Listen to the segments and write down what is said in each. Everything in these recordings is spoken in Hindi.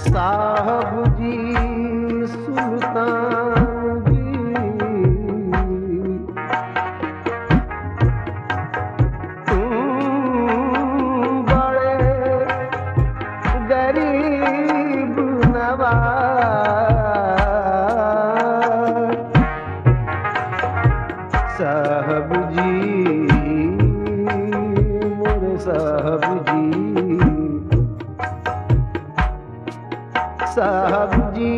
साहब जी सुल्तान जी, तुम बड़े गरीब नवाज। साहब जी मोरे साहब जी, साहब जी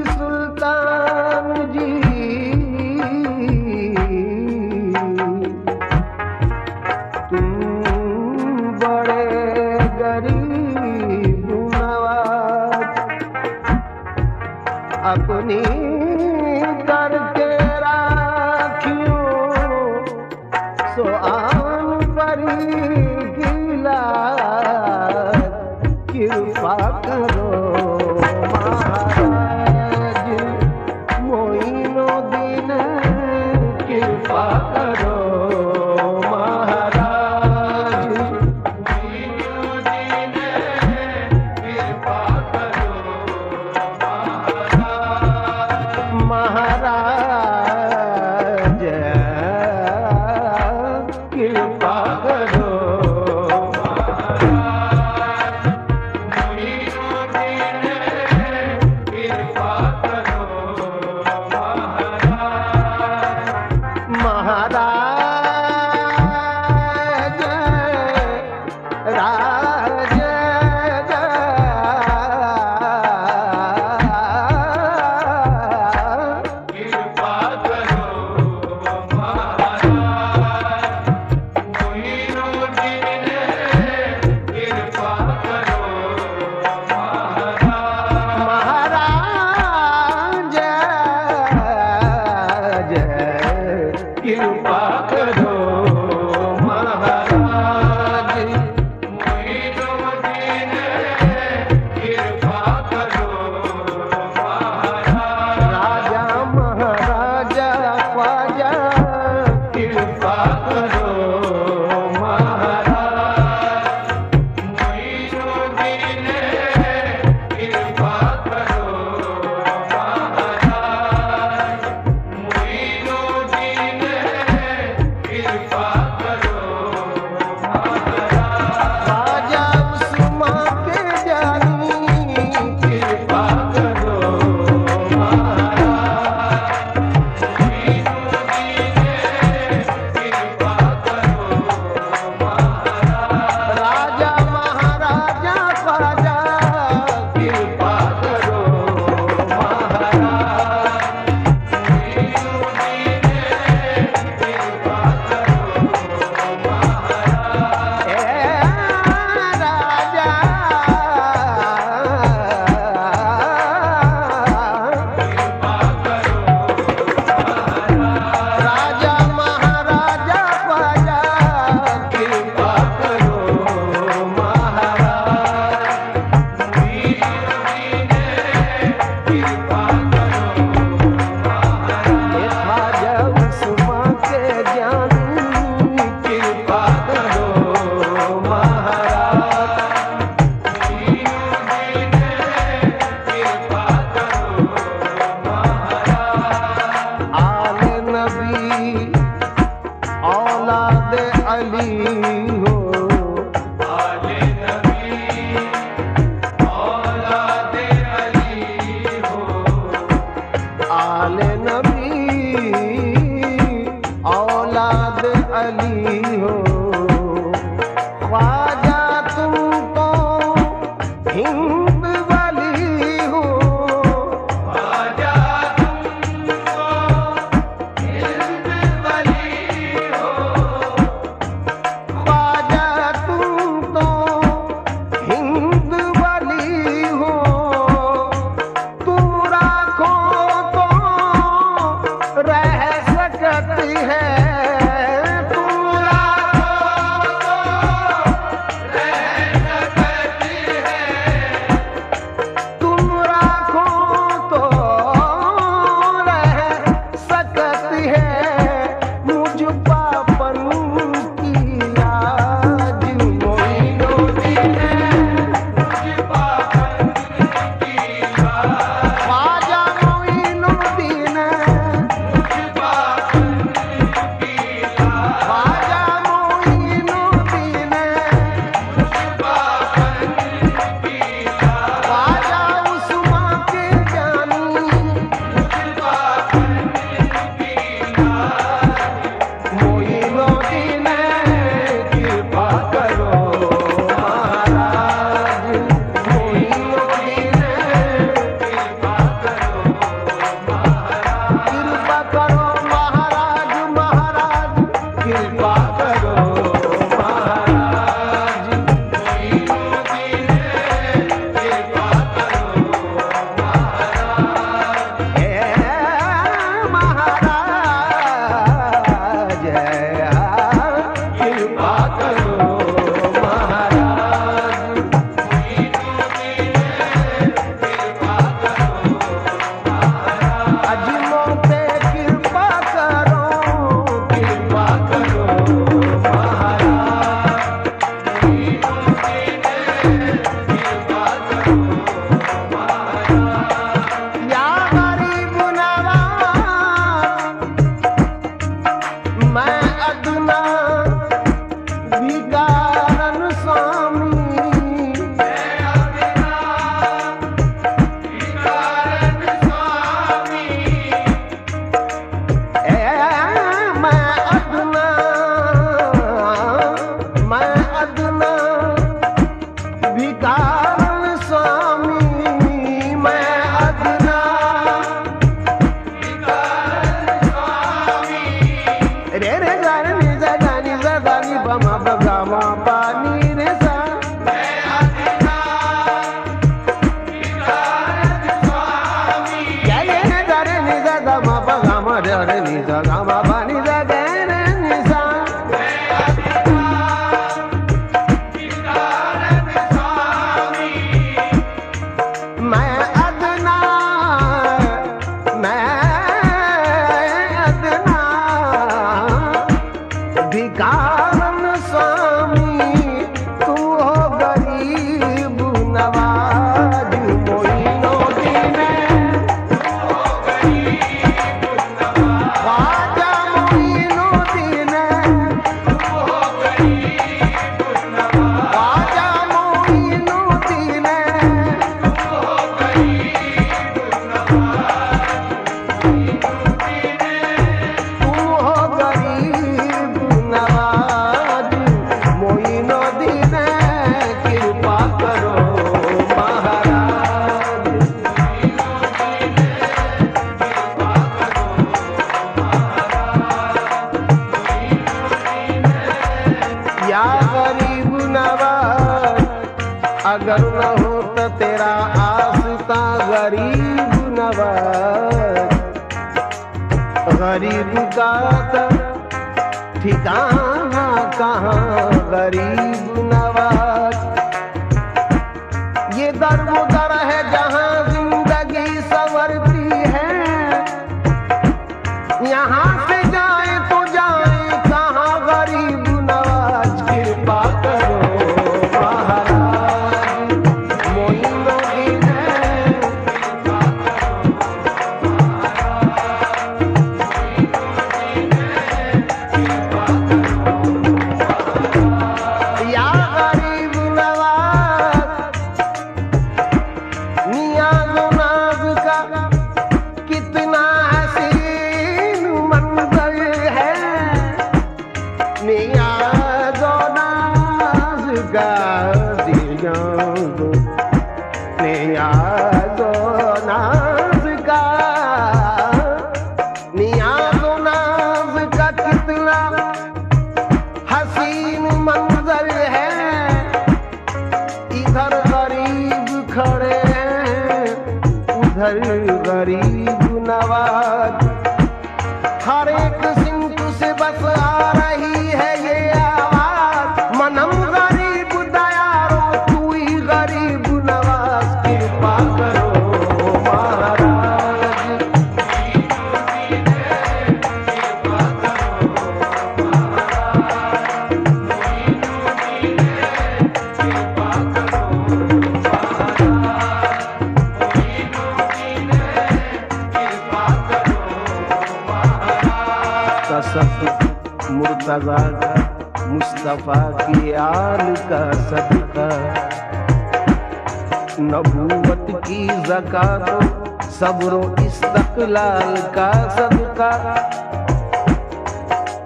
सुल्तान जी, तुम बड़े गरीब नवाज। अपनी करके राखियो सो आन परी गिला, कृपा करो महाराज मोइनो दिन, कृपा करो महाराज मोइनो दिन, कृपा करो महाराज, कृपा करो कृपा करो महाराज मोइनुद्दीन, कृपा करो महाराज। राजा महाराजा ख्वाजा, कृपा करो महाराज मोइनुद्दीन, कृपा करो महाराज मोइनुद्दीन, कृपा करो महाराज। राजा उस्मा के जानी, कृपा करो महाराज मोइनुद्दीन, कृपा करो महाराज। राजा महाराजा ख्वाजा, कृपा करो महाराज मोइनुद्दीन, कृपा करो महाराज। राजा कृपा करो राजा महाराजा ख्वाजा, कृपा करो महाराज मोइनुद्दीन, कृपा करो महाराज। ख्वाजा उस्मा के जानी, कृपा करो महाराज मोइनुद्दीन, कृपा करो महाराज। आले नबी औलाद अली हो, आले नबी औलाद अली हो, आले नबी औलाद अली हो। ख्वाजा तुमको हिंद वाली हो, ख्वाजा तुमको हिंद वाली हो। रह सकती है। अगर न हो तो तेरा आसता गरीब नवाज, गरीब का ठिकाना कहाँ गरीब नवाज। ये दर वो दर है जहाँ जिंदगी संवरती है, यहाँ से जाए तो जाए कहाँ गरीब नवाज। कृपा करो कितना हसीन मंदिर तसद मुर्तजा का मुस्तफा की आल का सदका, नबूवत की ज़कात सब्रो इस्तक़लाल का सदका।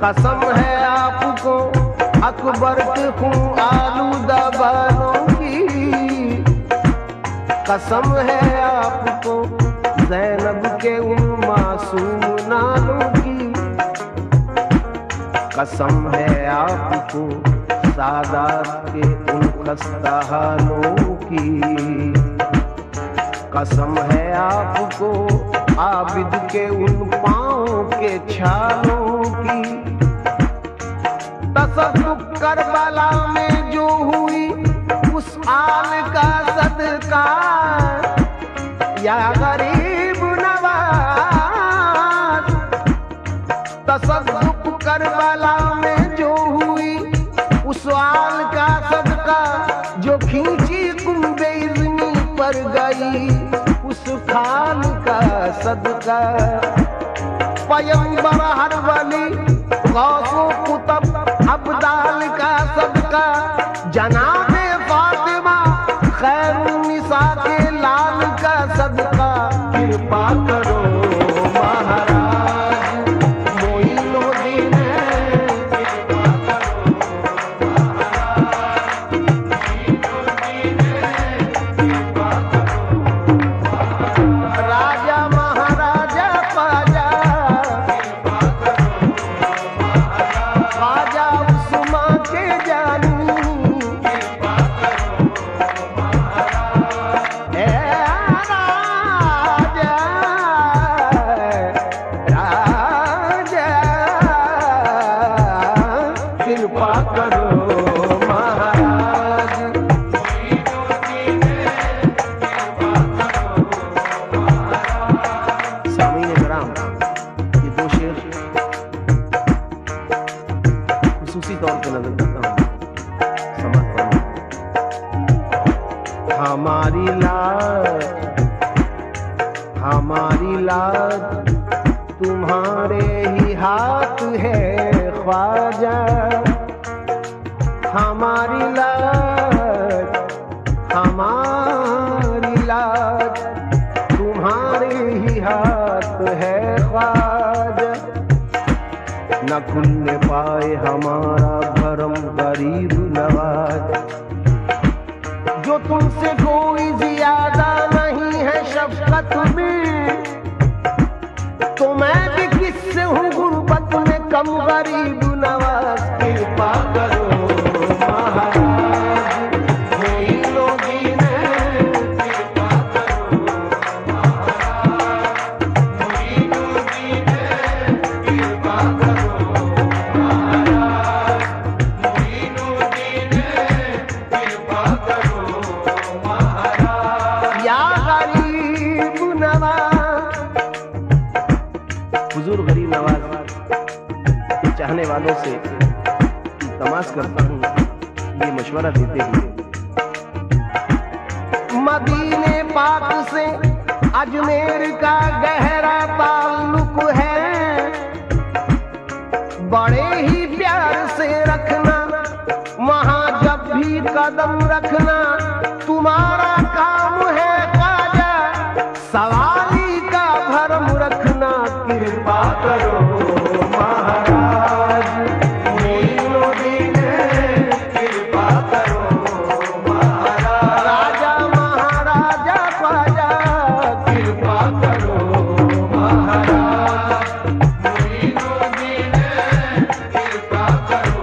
कसम है आपको अकबर के खूं आलूदा बालों की, कसम है आपको ज़ैनब के उन मासूम नालों की, कसम है आपको सादात के उन खस्ता हालों की, कसम है आपको आबिद के उन पाँव के छालों की। तसव्वुफ करबला में जो हुई उस आल का सदका, या गरीब नवाज। तसव्वुफ करबला में जो हुई उस आल का सदका, जो खींची कुंबे इज़्नी पर गई उस खाल का सदका। पैगंबर हर वली गौसो कुतब अब्दाल का सदका, जनाबे फातिमा खैरुन्निसा के लाल का सदका। कृपा करो महाराज मोइनुद्दीन, राजा महाराजा पाजा, ख्वाजा उस्मा के जानी, कृपा करो महाराज। सामीन कराम, ये दो शेर खुसूसी तौर पे नजर करता हूँ, समझ पाऊँ। हमारी लाज तुम्हारे ही हाथ है ख्वाजा, हमारी लाज तुम्हारे ही हाथ है ख्वाजा। न खुलने पाए हमारा भरम गरीब नवाज, जो तुमसे कोई ज्यादा नहीं है शफ़क़त में, तो मैं भी किससे हूँ गुर्बत में कम गरीब नवाज। कृपा करो महाराज मोइनुद्दीन, कृपा करो महाराज मोइनुद्दीन, कृपा करो महाराज मोइनुद्दीन, कृपा करो महाराज। या गरीब नवाज, हुजूर गरीब नवाज के चाहने वालों से तमाश करता हूँ, ये मशवरा देते हुए, मदीने पाक से अजमेर का गहरा ताल्लुक है, बड़े ही प्यार से रखना वहाँ जब भी कदम रखना, तुम्हारा काम है ख्वाजा सवाली का भरम रखना। कृपा करो महाराज मोइनुद्दीन, कृपा करो महाराज, राजा महाराजा ख्वाजा, कृपा करो महाराज मोइनुद्दीन, कृपा करो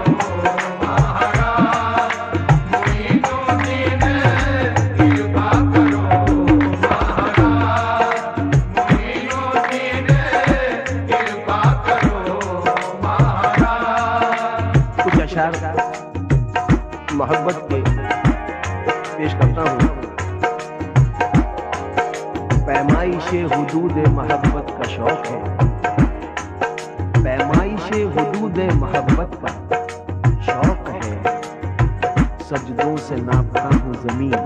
महाराज मोइनुद्दीन, कृपा करो महाराज मोइनुद्दीन, कृपा करो महाराज। कुछ अशार मोहब्बत के पेश करता हूँ। पैमाइशे हुदूद मोहब्बत का शौक है, पैमाइशे हुदूद मोहब्बत का शौक है, सजदों से नापता हूँ जमीन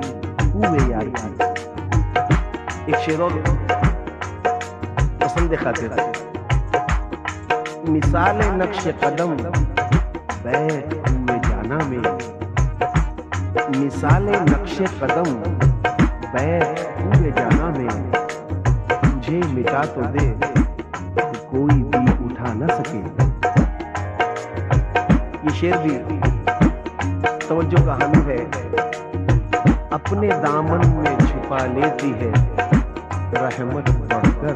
हुए यार की। एक शेर और पसंद खातिर मिसाले नक्श कदम बैठ हुए जाना में, मिसाले नक्श कदम बैठ हुए जाना में, तुझे मिटा तो दे तो कोई भी उठा न सके। ये शेर भी तवज्जो का हामिल है। अपने दामन में छुपा लेती है रहमत बढ़कर,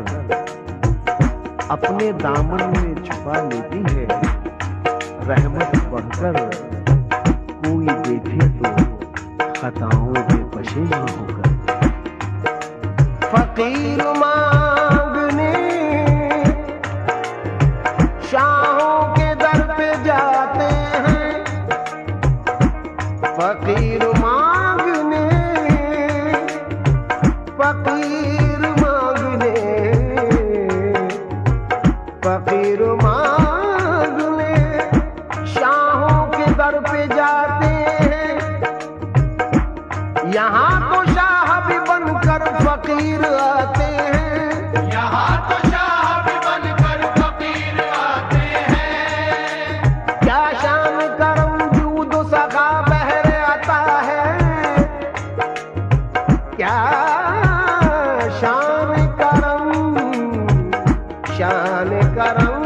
अपने दामन में छुपा लेती है रहमत बढ़कर, कोई देखे तो खताओं के पशेमा होकर। फकीर मांगने शाहों के दर पे जाते हैं, फकीर मांगने, फकीर मांगने, फकीर मांगने शाहों के दर पे जाते हैं। यहाँ तो शाह भी बनकर फकीर आते हैं, यहाँ तो शाह भी बनकर फकीर आते हैं। क्या शान करम जूद सखा बहर आता है, क्या शान करम, शान करम,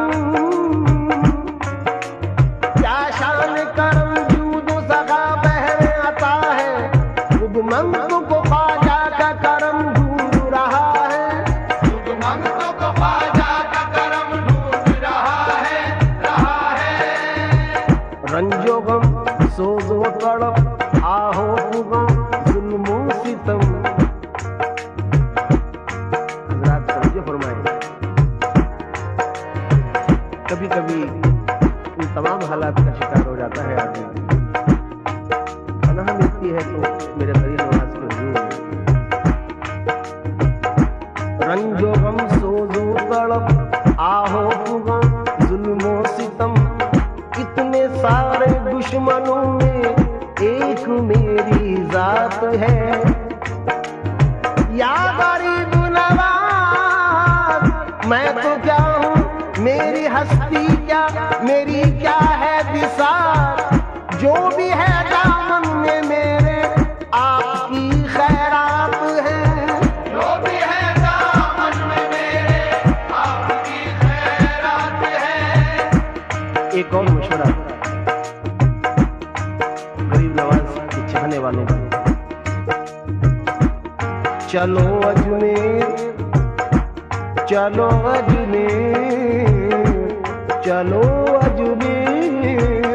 क्या शान करम जूद सखा बहर आता है। खुद मंगतों को ख्वाजा का करम ढूंढ रहा है, खुद मंगतों को ख्वाजा का करम ढूंढ रहा है। रंजो गम सोजो तड़प आहो गम जुल्मो सितम। हज़रात तवज्जो फरमाएं, कभी कभी इन तमाम हालात का शिकार हो जाता है आदमी। पनाह मिलती है तो मेरे करीब नवाज के हुजूर। रंजो गम सोजो तड़प आहो गम जुल्मो सितम, इतने सारे दुश्मनों में एक मेरी जात है। या गरीब नवाज मैं तो क्या हूँ, मेरी हस्ती क्या, मेरी क्या है बिसात। जो भी है दामन में मेरे आपकी खैरात है, जो भी है दामन में मेरे आपकी खैरात है। एक और मशवरा गरीब नवाज के चाहने वालों को। चलो अजमेर, चलो अजमेर, चलो अजमेर,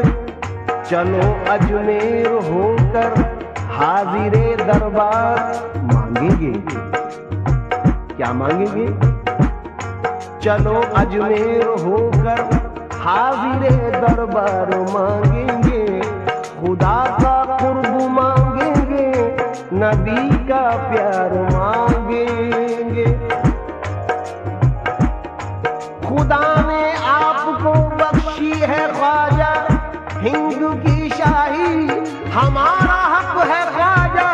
चलो अजमेर होकर हाजिरे दरबार मांगेंगे। क्या मांगेंगे? चलो अजमेर होकर हाजिरे दरबार मांगेंगे। खुदा का कुर्ब मांगेंगे, नबी का प्यार मांगेंगे। खुदा ने आपको बख्शी है ख्वाजा हिंद की शाही, हमारा हक है ख्वाजा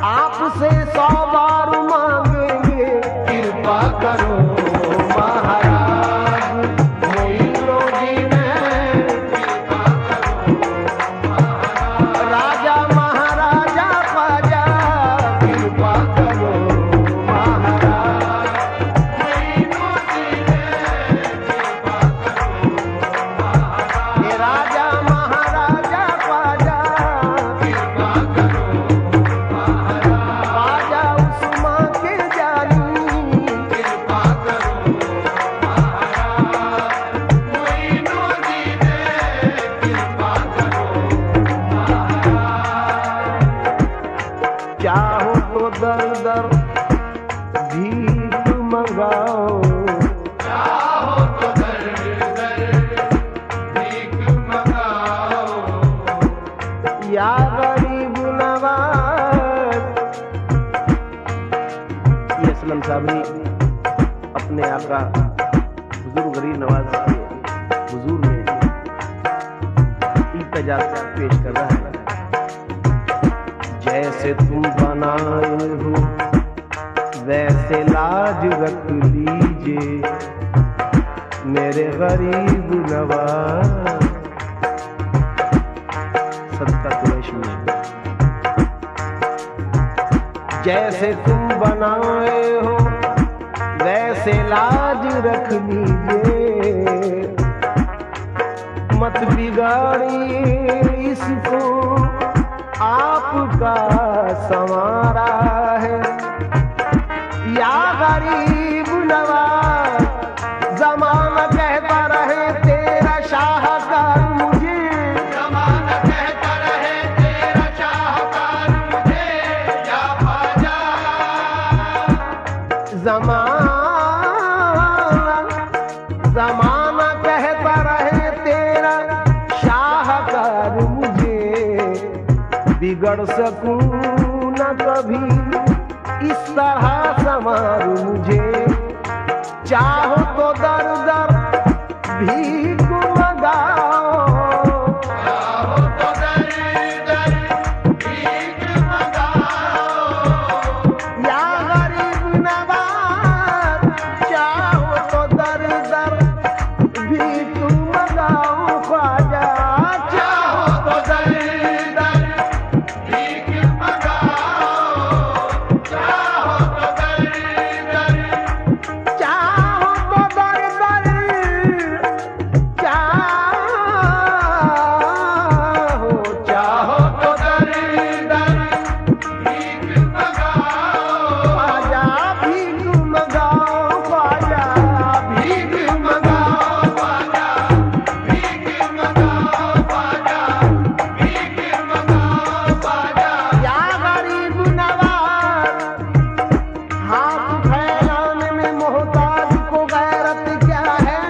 आपसे 100 बार मांगेंगे। कृपा करो महाराज मोइनुद्दीन, कृपा करो महाराज, राजा महाराजा ख्वाजा कृपा करो महाराज। मोइनुद्दीन, कृपा करो महाराज, ये राजा महाराजा ख्वाजा, कृपा करो महाराज, ख्वाजा उस्मान के जानी, कृपा करो महाराज। मोइनुद्दीन, कृपा करो महाराज। चाहो तो दर दर भीख मंगाओ, चाहो तो दर दर भीख मंगाओ, या गरीब नवाज। ये असलम साहब ही अपने आका हुजूर गरीब नवाज के हुजूर में इल्तिजा पेश कर रहा है। जैसे तुम बनाए हो वैसे लाज रख लीजिए, मेरे गरीब नवा सत्ता तो वैष्णवी। जैसे तुम बनाए हो वैसे लाज रख लीजिए, मत बिगाड़िए इसको, आपका संवारा है। या गरीब नवाज, जमाना कहता रहे तेरा शाहकार मुझे, जमाना कहता रहे तेरा शाहकार मुझे, या ख्वाजा। जमाना कहता रहे तेरा शाहकार मुझे, बिगड़ सकूं न कभी इस तरह संवार मुझे। चाहो तो दर दर भीख मंगाओ, चाहो तो दर दर भीख मंगाओ, या गरीब नवाज, चाहो तो दर दर भीख मंगाओ ख्वाजा। चाहो तो दर दर भीख मंगाओ, चाहो तो दर दर, चाहो तो दर दर, चाहो चाहो तो दर दर भीख मंगाओ, ख्वाजा भीख मंगाओ ख्वाजा, भीख मंगाओ ख्वाजा, भीख मंगाओ ख्वाजा, भीख मंगाओ ख्वाजा। या गरीब नवाज, हाथ फैलाने में मोहताज को गैरत क्या है।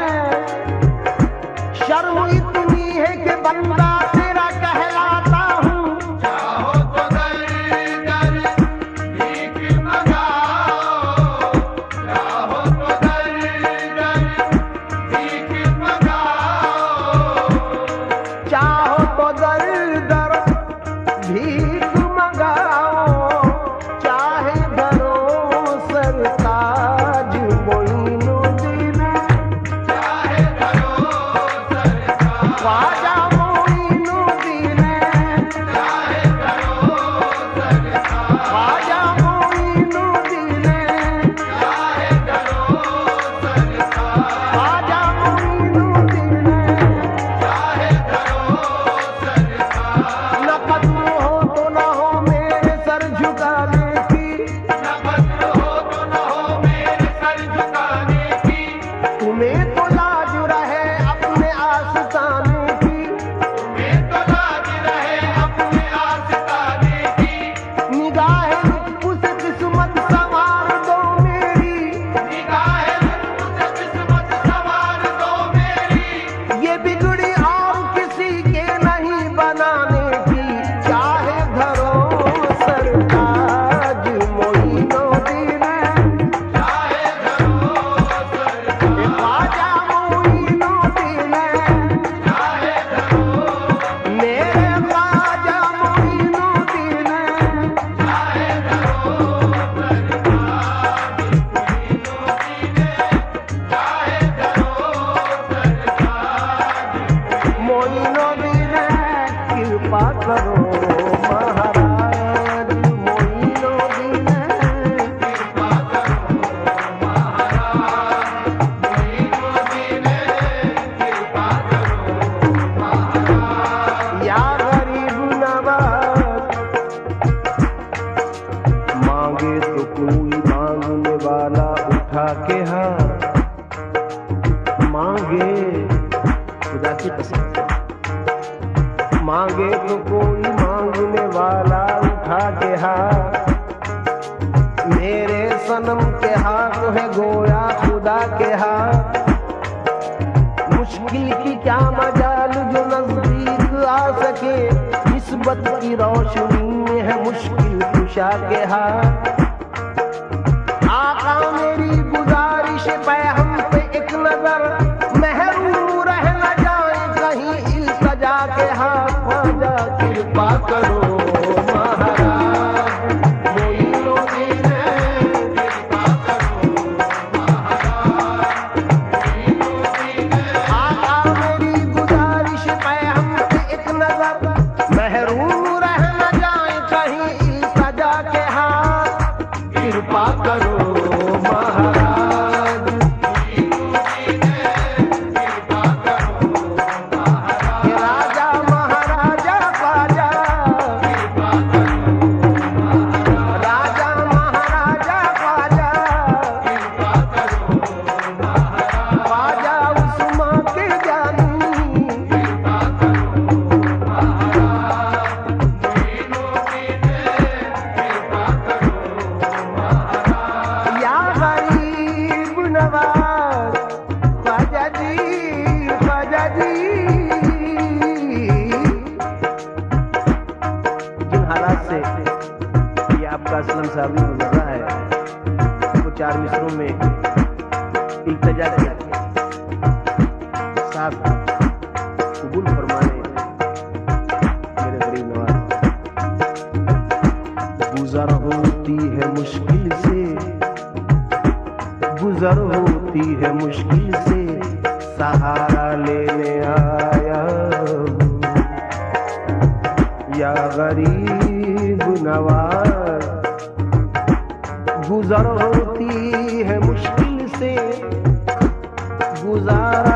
शर्म इतनी है कि बंदा तेरा कहलाता हूँ। चाहो तो दर दर भीख मंगाओ, चाहो तो दर दर भीख मंगाओ, चाहो तो दर दर भीख मंगाओ, चाहे धरो सरताज मोइनुद्दीन, चाहे धरो सरकार, ख्वाजा मोइनुद्दीन, चाहे धरो सरकार, ख्वाजा मोइनुद्दीन, चाहे धरो सरकार, ख्वाजा मोइनुद्दीन। चाहे धरो सरकार। न कद्र हो तो न हो मेरे सर झुकाने की, न कद्र हो तो न हो मेरे सर झुकाने की, तुम्हें तो लाज रहे अपने आस्ताने की। तुम्हें तो लाज रहे अपने आस्ताने की। निगाहें उस किस्मत संवार दो मेरी, निगाहें मुझसे किस्मत संवार दो मेरी, ये बिगड़ी और किसी के नहीं बनाने की। चाहे धरो सरताज मोइनुद्दीन, चाहे धरो सरकार, ख्वाजा मोइनुद्दीन, चाहे धरो, मेरे ख्वाजा मोइनुद्दीन। चाहे धरो सरकार, चाहे धरो सरकार। मोइनुद्दीन कृपा करो महाराज, मोइनुद्दीन कृपा करो महाराज, मोइनुद्दीन कृपा करो महाराज। या गरीब नवाज, मांगे तो कोई मांगने वाला उठा के हाथ, मांगे खुदा की कसम, मांगे तो कोई मांगने वाला उठा के हाथ। मेरे सनम के हाथ है गोया खुदा के हाथ। मुश्किल की क्या मजाल जो नजदीक आ सके, निस्बत की रोशनी में है मुश्किल कुशा के हाथ। आका मेरी गुजारिश पे हम पे एक नजर, महरूम रह न जाए कहीं इल्तजा के हाथ। ख्वाजा कृपा करो महाराज, मोइनुद्दीन कृपा करो महाराज, मोइनुद्दीन आका जी। जिन हालात से ये आपका असलम साहब भी गुजर रहा है, वो 4 मिसरों में इल्तिजा किया, साथ कबूल फरमाने मेरे गरीब नवाज। गुजर होती है मुश्किल से, गुजर होती है मुश्किल से, सहारा लेने आया हूँ या गरीब नवाज। गुजर होती है मुश्किल से, गुजारा